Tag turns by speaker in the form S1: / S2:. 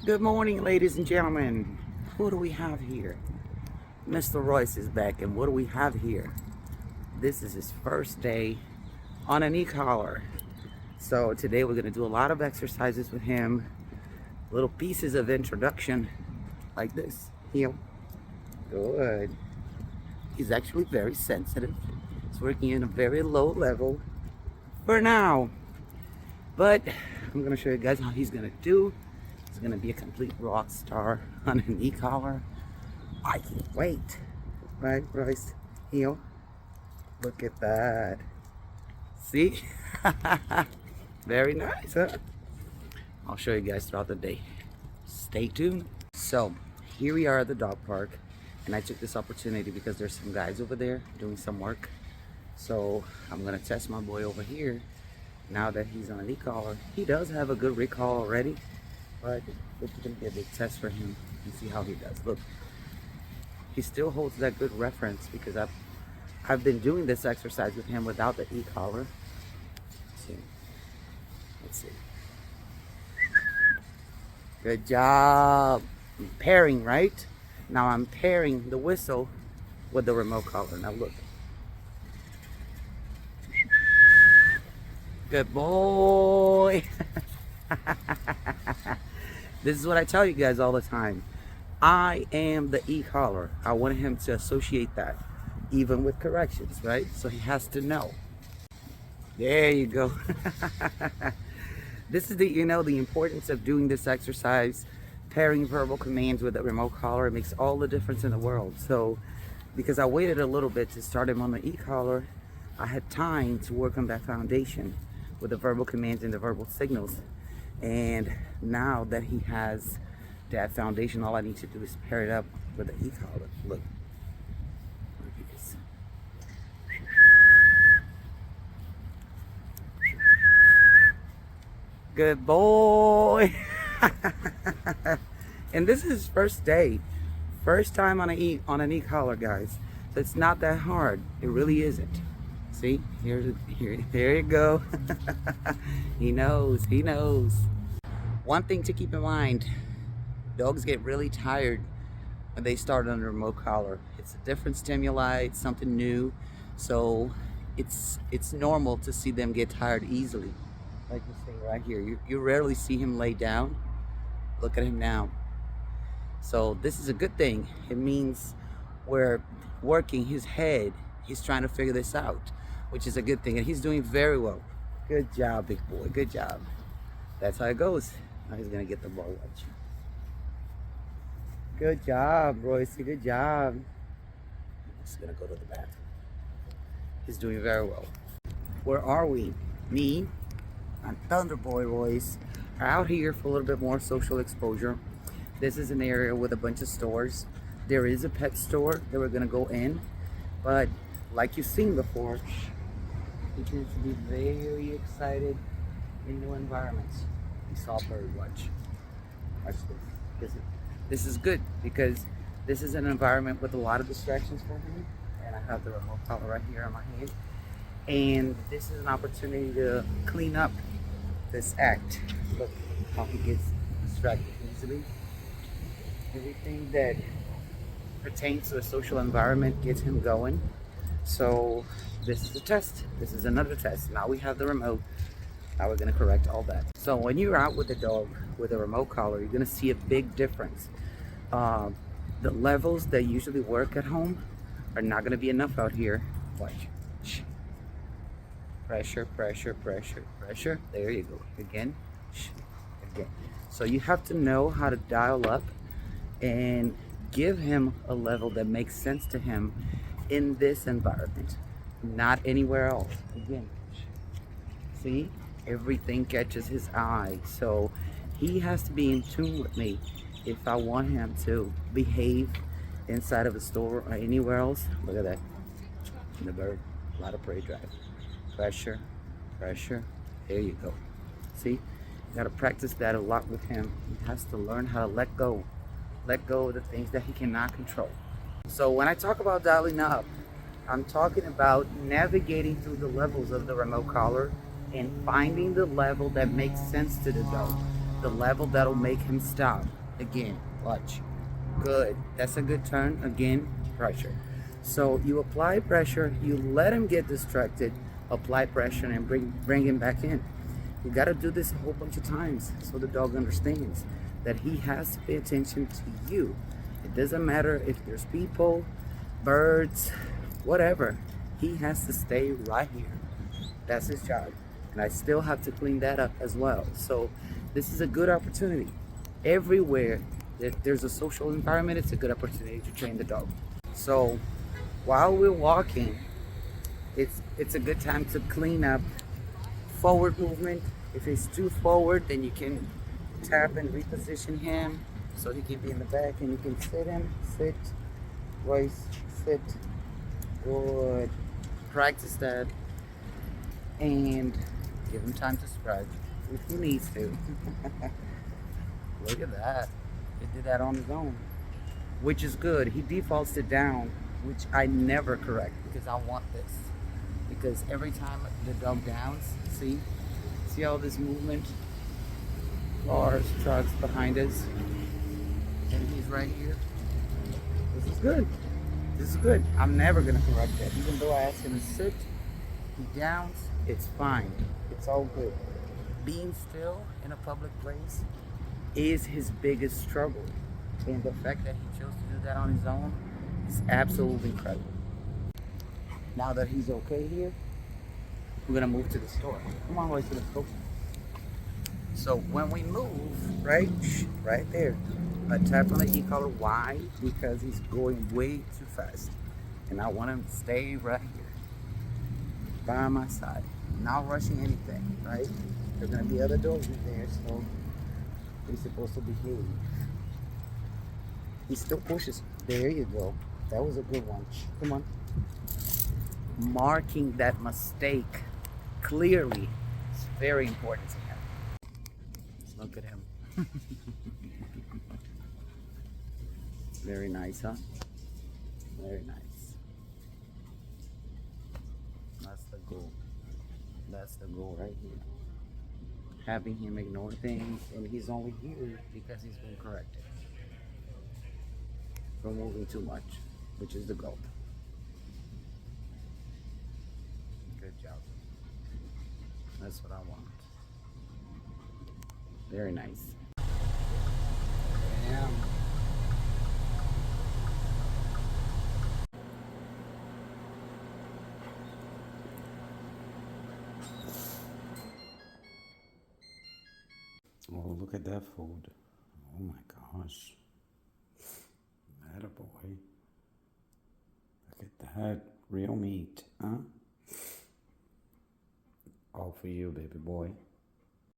S1: Good morning, ladies and gentlemen. Who do we have here? Mr. Royce is back, and what do we have here? This is his first day on an e-collar. So today we're going to do a lot of exercises with him, little pieces of introduction like this. Heel. Good. He's actually very sensitive. He's working in a very low level for now. But I'm going to show you guys how he's going to do. He's going to be a complete rock star on an e-collar. I can't wait. Right, Royce? Heel. Look at that. See? Very nice, huh? I'll show you guys throughout the day. Stay tuned. So, here we are at the dog park. And I took this opportunity because there's some guys over there doing some work. So, I'm going to test my boy over here. Now that he's on an e-collar. He does have a good recall already. But it's going to be a big test for him and see how he does. Look, he still holds that good reference because I've been doing this exercise with him without the e-collar. Let's see. Good job. I'm pairing, right? Now I'm pairing the whistle with the remote collar. Now look. Good boy. This is what I tell you guys all the time. I am the e-collar. I want him to associate that, even with corrections, right? So he has to know. There you go. This is the importance of doing this exercise, pairing verbal commands with a remote collar. It makes all the difference in the world. So, because I waited a little bit to start him on the e-collar, I had time to work on that foundation with the verbal commands and the verbal signals. And now that he has that foundation, all I need to do is pair it up with the e-collar. Look. Look at this. Good boy. And this is his first day. First time on an e-collar, guys. So it's not that hard. It really isn't. See, there you go. He knows. One thing to keep in mind, dogs get really tired when they start on a remote collar. It's a different stimuli, it's something new. So it's normal to see them get tired easily. Like you see right here, you rarely see him lay down. Look at him now. So this is a good thing. It means we're working his head. He's trying to figure this out, which is a good thing, and he's doing very well. Good job, big boy. Good job. That's how it goes. Now he's gonna get the ball. Watch. Good job, Royce. Good job. He's gonna go to the bathroom. He's doing very well. Where are we? Me and Thunder Boy Royce are out here for a little bit more social exposure. This is an area with a bunch of stores. There is a pet store that we're gonna go in, but like you've seen before, he tends to be very excited in new environments. You saw bird watch. Watch this. This is good because this is an environment with a lot of distractions for him. And I have the remote collar right here on my hand. And this is an opportunity to clean up this act. Look how he gets distracted easily. Everything that pertains to a social environment gets him going. So this is a test. This is another test. Now we have the remote. Now we're going to correct all that. So when you're out with the dog with a remote collar, you're going to see a big difference. The levels that usually work at home are not going to be enough out here. Watch. Pressure, pressure, pressure, pressure. There you go. Again. Again. So you have to know how to dial up and give him a level that makes sense to him in this environment, not anywhere else. Again, see, everything catches his eye, so he has to be in tune with me if I want him to behave inside of a store or anywhere else. Look at that. The bird, a lot of prey drive. Pressure, pressure. There you go. See, you got to practice that a lot with him. He has to learn how to let go of the things that he cannot control. So when I talk about dialing up, I'm talking about navigating through the levels of the remote collar and finding the level that makes sense to the dog. the level that'll make him stop. Again, watch. Good. That's a good turn. Again, pressure. So you apply pressure, you let him get distracted, apply pressure, and bring him back in. You got to do this a whole bunch of times so the dog understands that he has to pay attention to you. It doesn't matter if there's people, birds, whatever. He has to stay right here. That's his job. And I still have to clean that up as well. So this is a good opportunity. Everywhere that there's a social environment, it's a good opportunity to train the dog. So while we're walking, it's a good time to clean up forward movement. If it's too forward, then you can tap and reposition him so he can be in the back, and you can sit him. Sit, Royce, sit. Good. Practice that, and give him time to stretch if he needs to. Look at that. He did that on his own, which is good. He defaults it down, which I never correct because I want this. Because every time the dog downs, see all this movement? Cars, trucks behind us, and he's right here. This is good. This is good. I'm never gonna correct that. Even though I ask him to sit, he downs, it's fine. It's all good. Being still in a public place is his biggest struggle. And the fact that he chose to do that on his own is absolutely incredible. Now that he's okay here, we're gonna move to the store. Come on, Royce, let's go. So when we move, right there, I tap on the e-collar. Why? Because he's going way too fast. And I want him to stay right here, by my side, not rushing anything, right? There's gonna be other dogs in there, so he's supposed to behave. He still pushes. There you go. That was a good one. Come on. Marking that mistake clearly is very important to him. Look at him. Very nice, huh? Very nice. That's the goal. That's the goal right here. Having him ignore things, and he's only here because he's been corrected from moving too much, which is the goal. Good job. That's what I want. Very nice. Yeah. Oh, look at that food. Oh my gosh. That a boy. Look at that. Real meat, huh? All for you, baby boy.